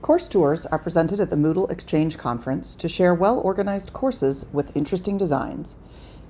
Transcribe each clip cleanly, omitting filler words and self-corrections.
Course tours are presented at the Moodle Exchange Conference to share well-organized courses with interesting designs.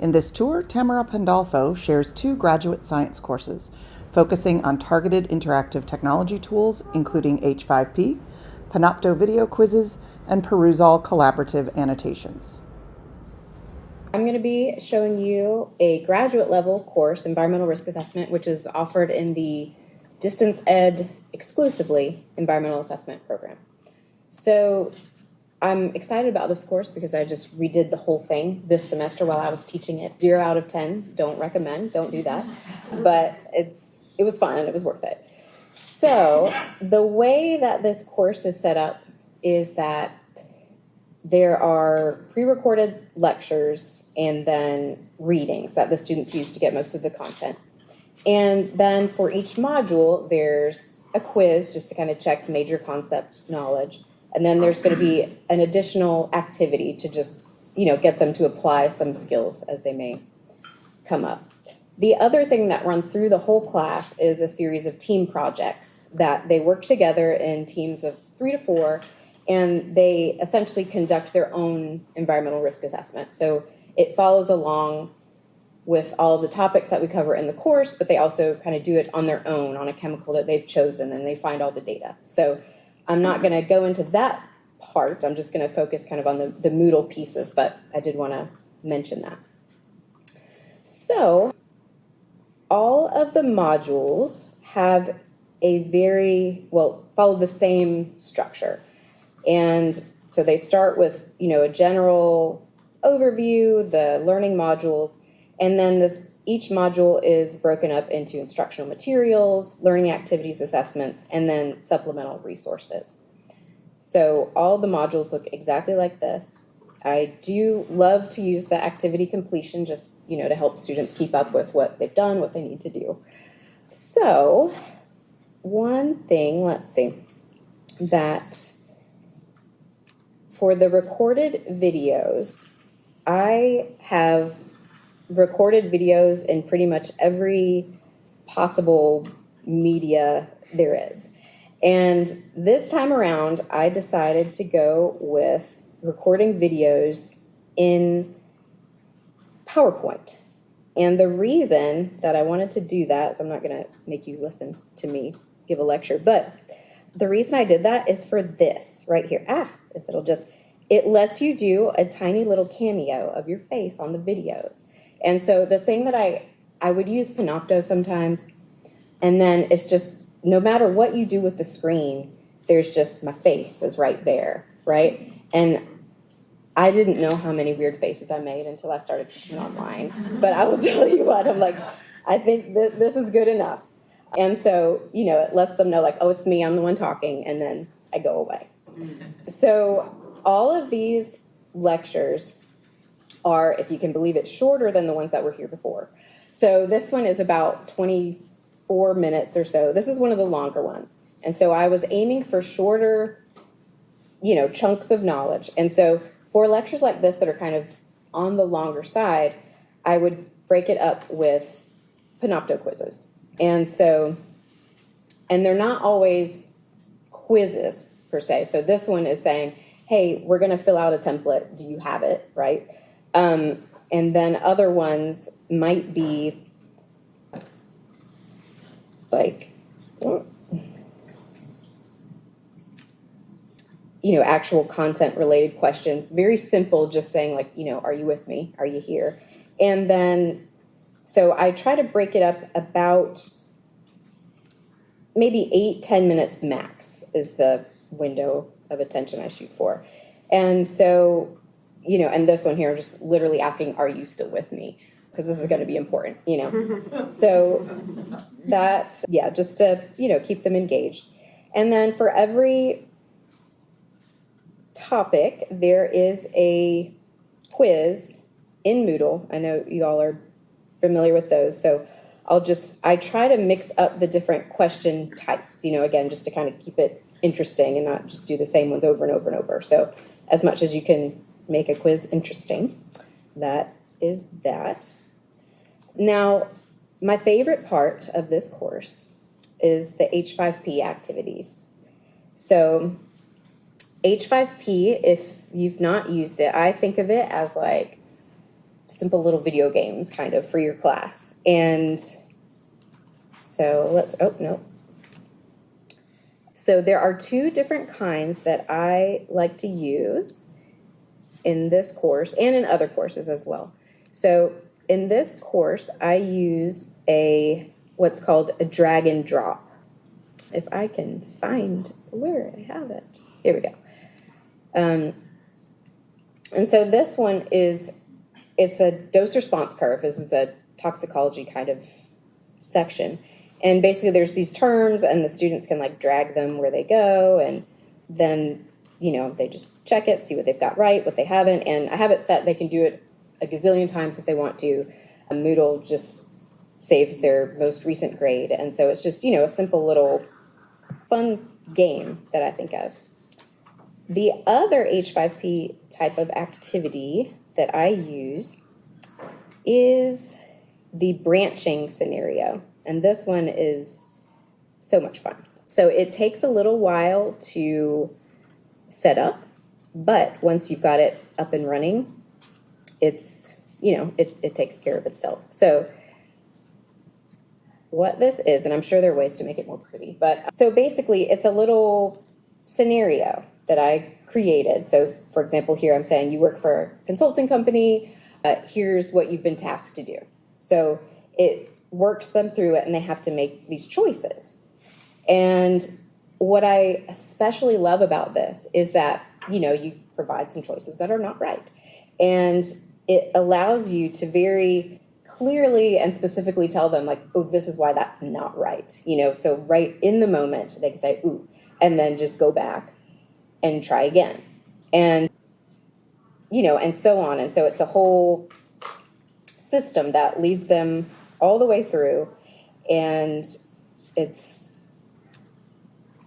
In this tour, Tamara Pandolfo shares 2 graduate science courses, focusing on targeted interactive technology tools, including H5P, Panopto video quizzes, and Perusall collaborative annotations. I'm going to be showing you a graduate level course, Environmental Risk Assessment, which is offered in the Distance Ed exclusively Environmental Assessment program. So I'm excited about this course because I just redid the whole thing this semester while I was teaching it. 0 out of 10, don't recommend, don't do that. But it was fun and it was worth it. So the way that this course is set up is that there are pre-recorded lectures and then readings that the students use to get most of the content. And then for each module, there's a quiz just to kind of check major concept knowledge. And then there's going to be an additional activity to just, get them to apply some skills as they may come up. The other thing that runs through the whole class is a series of team projects that they work together in teams of 3 to 4, and they essentially conduct their own environmental risk assessment. So it follows along with all the topics that we cover in the course, but they also kind of do it on their own on a chemical that they've chosen, and they find all the data. So I'm not going to go into that part. I'm just going to focus kind of on the Moodle pieces, but I did want to mention that. So all of the modules have follow the same structure. And so they start with, a general overview, the learning modules, and then each module is broken up into instructional materials, learning activities, assessments, and then supplemental resources. So all the modules look exactly like this. I do love to use the activity completion just, to help students keep up with what they've done, what they need to do. So one thing, that for the recorded videos, I have recorded videos in pretty much every possible media there is. And this time around, I decided to go with recording videos in PowerPoint. And the reason that I wanted to do that is I'm not going to make you listen to me give a lecture, but the reason I did that is for this right here. It lets you do a tiny little cameo of your face on the videos. And so the thing that I would use Panopto sometimes, and then it's just, no matter what you do with the screen, there's just my face is right there, right? And I didn't know how many weird faces I made until I started teaching online. But I will tell you what, I'm like, I think this is good enough. And so, it lets them know it's me, I'm the one talking, and then I go away. So all of these lectures are, if you can believe it, shorter than the ones that were here before. So this one is about 24 minutes or so. This is one of the longer ones. And so I was aiming for shorter, chunks of knowledge. And so for lectures like this that are kind of on the longer side, I would break it up with Panopto quizzes. And they're not always quizzes per se. So this one is saying, hey, we're going to fill out a template. Do you have it? Right? And then other ones might be actual content related questions. Very simple, just saying are you with me? Are you here? And then, so I try to break it up about maybe 8-10 minutes max is the window of attention I shoot for. And so, and this one here, just literally asking, are you still with me? Because this is going to be important, So that's, just to, keep them engaged. And then for every topic, there is a quiz in Moodle. I know you all are familiar with those. So I try to mix up the different question types, again, just to kind of keep it interesting and not just do the same ones over and over and over. So as much as you can make a quiz interesting, that is that. Now, my favorite part of this course is the H5P activities. So H5P, if you've not used it, I think of it as like simple little video games kind of for your class. And so So there are two different kinds that I like to use in this course and in other courses as well. So in this course, I use what's called a drag and drop. If I can find where I have it. Here we go. And so this one it's a dose response curve. This is a toxicology kind of section. And basically there's these terms and the students can like drag them where they go. And then, they just check it, see what they've got right, what they haven't. And I have it set, they can do it a gazillion times if they want to. Moodle just saves their most recent grade. And so it's just, a simple little fun game that I think of. The other H5P type of activity that I use is the branching scenario. And this one is so much fun. So it takes a little while to set up, but once you've got it up and running, it's, it takes care of itself. So what this is, and I'm sure there are ways to make it more pretty, but so basically it's a little scenario that I created. So for example, here I'm saying you work for a consulting company, here's what you've been tasked to do. So it works them through it and they have to make these choices. And what I especially love about this is that, you provide some choices that are not right. And it allows you to very clearly and specifically tell them like, oh, this is why that's not right. So right in the moment they can say, ooh, and then just go back and try again. And, and so on. And so it's a whole system that leads them all the way through. And it's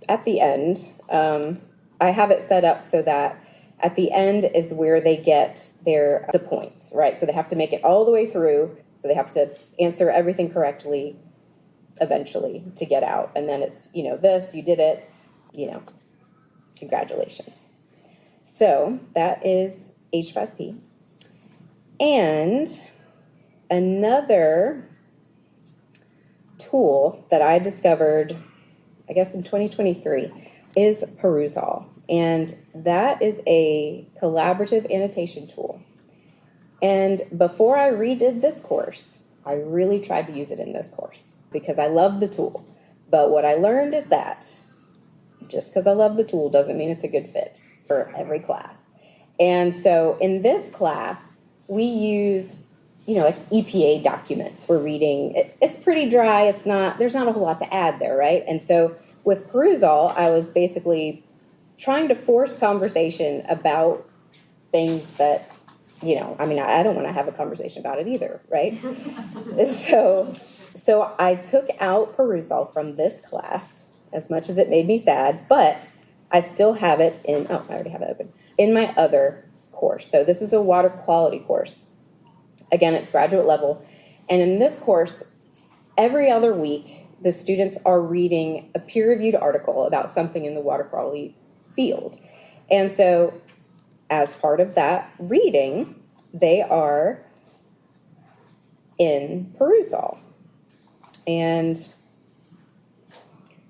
at the end, I have it set up so that at the end is where they get the points, right? So they have to make it all the way through. So they have to answer everything correctly eventually to get out. And then it's, this, you did it, congratulations. So that is H5P. And another tool that I discovered, I guess in 2023, is Perusall. And that is a collaborative annotation tool. And before I redid this course, I really tried to use it in this course because I love the tool. But what I learned is that just because I love the tool doesn't mean it's a good fit for every class. And so in this class, we use, like EPA documents. We're reading, it's pretty dry. There's not a whole lot to add there, right? And so with Perusall, I was basically trying to force conversation about things that, I don't want to have a conversation about it either, right? So I took out Perusall from this class, as much as it made me sad, but I still have it I already have it open, in my other course. So this is a water quality course. Again, it's graduate level. And in this course, every other week, the students are reading a peer-reviewed article about something in the water quality field. And so as part of that reading, they are in Perusall. And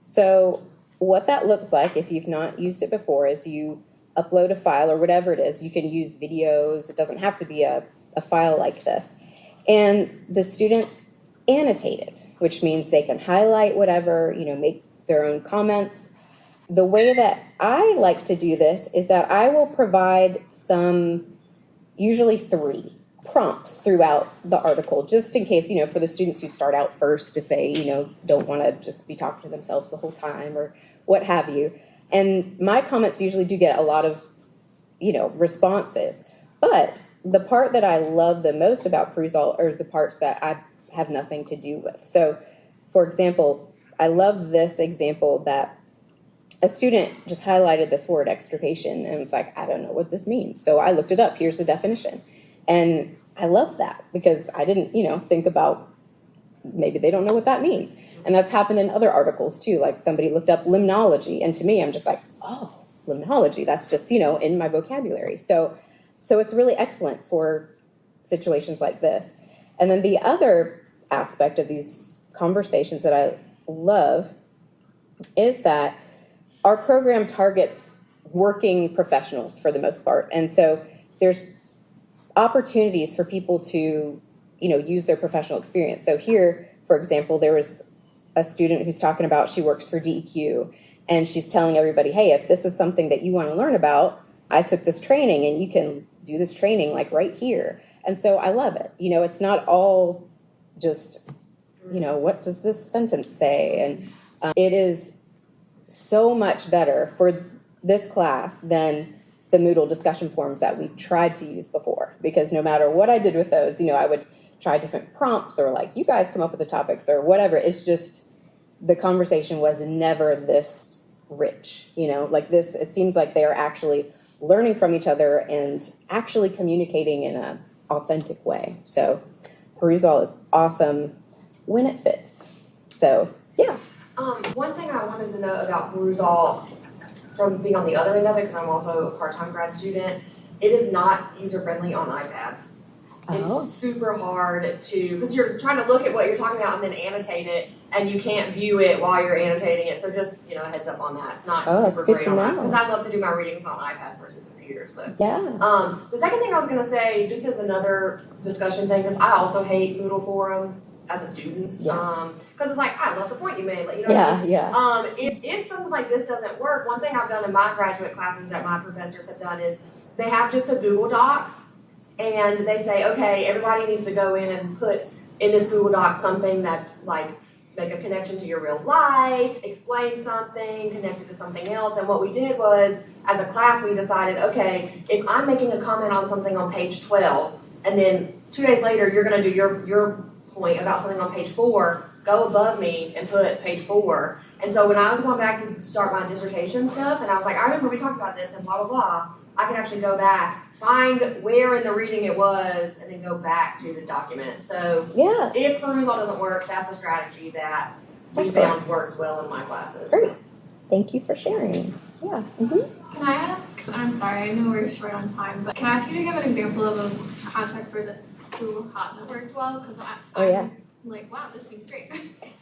so what that looks like, if you've not used it before, is you upload a file or whatever it is. You can use videos. It doesn't have to be a file like this. And the students annotate it, which means they can highlight whatever, make their own comments. The way that I like to do this is that I will provide usually 3 prompts throughout the article, just in case, for the students who start out first, if they, don't want to just be talking to themselves the whole time or what have you. And my comments usually do get a lot of, responses. But the part that I love the most about Perusall are the parts that I have nothing to do with. So, for example, I love this example that a student just highlighted this word extirpation and was like, I don't know what this means. So I looked it up. Here's the definition. And I love that because I didn't, think about maybe they don't know what that means. And that's happened in other articles too. Like somebody looked up limnology. And to me, I'm just like, oh, limnology. That's just, in my vocabulary. So it's really excellent for situations like this. And then the other aspect of these conversations that I love is that our program targets working professionals for the most part. And so there's opportunities for people to, use their professional experience. So here, for example, there was a student who's talking about she works for DEQ, and she's telling everybody, hey, if this is something that you want to learn about, I took this training and you can do this training like right here. And so I love it. It's not all just, what does this sentence say? And it is so much better for this class than the Moodle discussion forums that we tried to use before, because no matter what I did with those, I would try different prompts or like, you guys come up with the topics or whatever. It's just, the conversation was never this rich, like this. It seems like they're actually learning from each other and actually communicating in an authentic way. So Perusall is awesome when it fits. So yeah. One thing I wanted to know about Perusall from being on the other end of it, because I'm also a part-time grad student, it is not user-friendly on iPads. It's super hard to, because you're trying to look at what you're talking about and then annotate it, and you can't view it while you're annotating it. So just, a heads up on that. It's not super great on that. Because I love to do my readings on iPads versus computers. But yeah. The second thing I was going to say, just as another discussion thing, because I also hate Moodle forums as a student. Because it's like, I love the point you made. Like, what I mean? If something like this doesn't work, one thing I've done in my graduate classes that my professors have done is they have just a Google Doc. And they say, okay, everybody needs to go in and put in this Google Doc something that's like, make a connection to your real life, explain something, connect it to something else. And what we did was, as a class, we decided, okay, if I'm making a comment on something on page 12, and then 2 days later, you're going to do your point about something on page 4, go above me and put page 4. And so when I was going back to start my dissertation stuff, and I was like, I remember we talked about this and blah, blah, blah, I can actually go back, find where in the reading it was, and then go back to the document. So if Perusall doesn't work, that's a strategy that we found works well in my classes. Great. Thank you for sharing. Yeah. Mm-hmm. Can I ask, I'm sorry, I know we're short on time, but can I ask you to give an example of a context where this tool hasn't worked well? Because I'm like, wow, this seems great.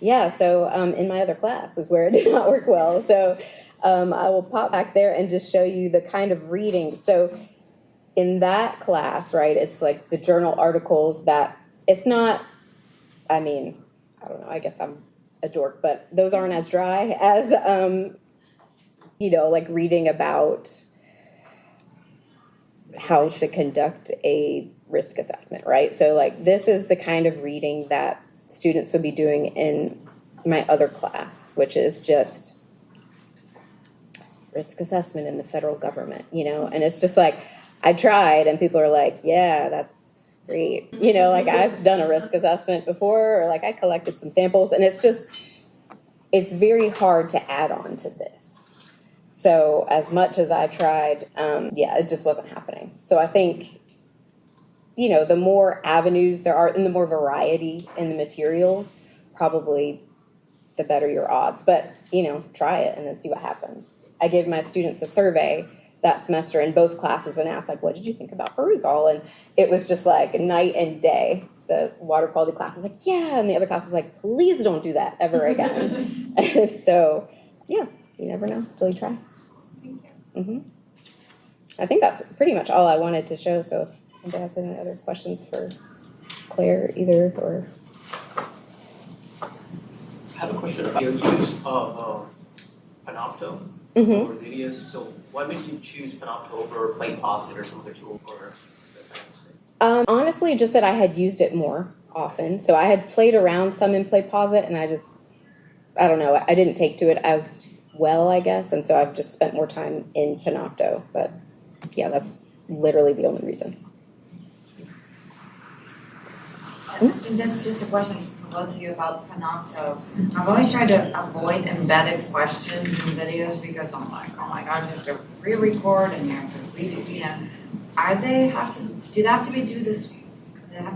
Yeah, so in my other class is where it did not work well. So I will pop back there and just show you the kind of reading. So in that class, right, it's like the journal articles that it's not, I mean, I don't know, I guess I'm a dork, but those aren't as dry as, like reading about how to conduct a risk assessment, right? So like this is the kind of reading that students would be doing in my other class, which is just risk assessment in the federal government, and it's just like, I tried and people are like, yeah, that's great. Like I've done a risk assessment before, or like I collected some samples, and it's very hard to add on to this. So as much as I tried, it just wasn't happening. So I think, the more avenues there are and the more variety in the materials, probably the better your odds. But, try it and then see what happens. I gave my students a survey that semester in both classes and asked, like, what did you think about Perusall? And it was just like night and day. The water quality class was like, yeah, and the other class was like, please don't do that ever again. And so, you never know till you try. Thank you. Mm-hmm. I think that's pretty much all I wanted to show. So if anybody has any other questions for Claire, either, or... I have a question about your use of Panopto for videos. So why did you choose Panopto over PlayPosit or some other tool for that kind of thing? Honestly, just that I had used it more often. So I had played around some in PlayPosit, and I don't know, I didn't take to it as well, I guess. And so I've just spent more time in Panopto. But yeah, that's literally the only reason. I think that's just a question for both of you about Panopto. I've always tried to avoid embedded questions in videos because I'm like, oh my gosh, you have to re-record and you have to redo, do they have to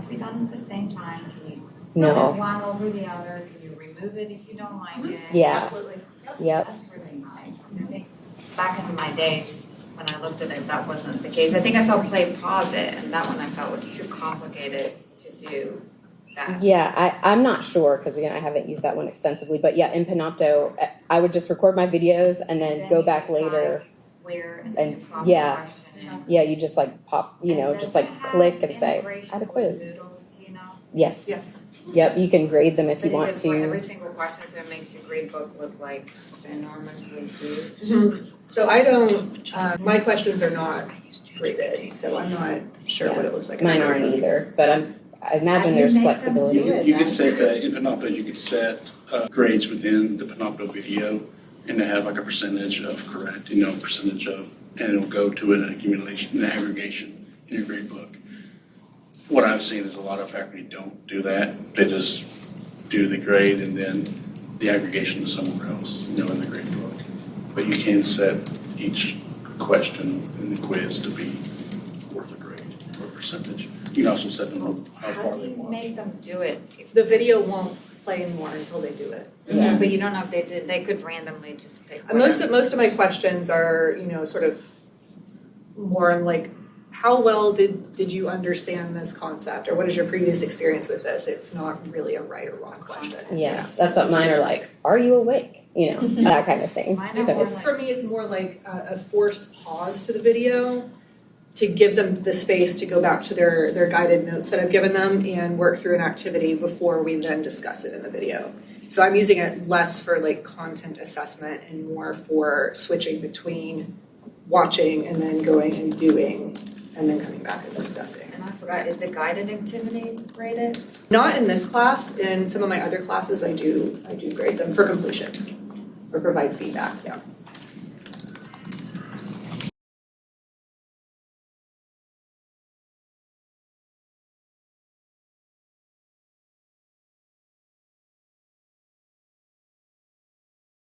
be done at the same time? Can you put one over the other? Can you remove it if you don't like it? Yeah. Absolutely. Yep. That's really nice. I think back in my days, when I looked at it, that wasn't the case. I think I saw PlayPosit, and that one I thought was too complicated to do that. Yeah, I'm not sure, because again, I haven't used that one extensively, but yeah, in Panopto, I would just record my videos and then go you back decide later. Where and then you And plop yeah. the question in. Yeah, you just like pop, you know, And just does like it click have and say, integration add a with quiz. Moodle, do you know? Yes. Yes. Yep, you can grade them if But you want is it for every to. single question, so it makes your grade book look like enormously huge? Mhm. So I don't, my questions are not graded, so I'm not sure what it looks like. Mine aren't either, but I imagine How do you there's make them flexibility. do it? You could set that, in Panopto, you could set grades within the Panopto video and to have like a percentage of correct, percentage of, and it'll go to an accumulation, an aggregation in your grade book. What I've seen is a lot of faculty don't do that. They just do the grade and then the aggregation to somewhere else, in the grade book. But you can set each question in the quiz to be worth a grade or a percentage. You can also set them up how How far do they you watch. make them do it? The video won't play anymore until they do it. Yeah. But you don't know if they could randomly just pick. Most of my questions are, sort of more on like, how well did you understand this concept, or what is your previous experience with this? It's not really a right or wrong question. Yeah, that's what mine are like. Are you awake? That kind of thing. Mine It's, are it's for me, it's more like a forced pause to the video to give them the space to go back to their guided notes that I've given them and work through an activity before we then discuss it in the video. So I'm using it less for like content assessment and more for switching between watching and then going and doing and then coming back and discussing. And I forgot, is the guided activity graded? Not in this class, in some of my other classes I do grade them for completion or provide feedback, yeah.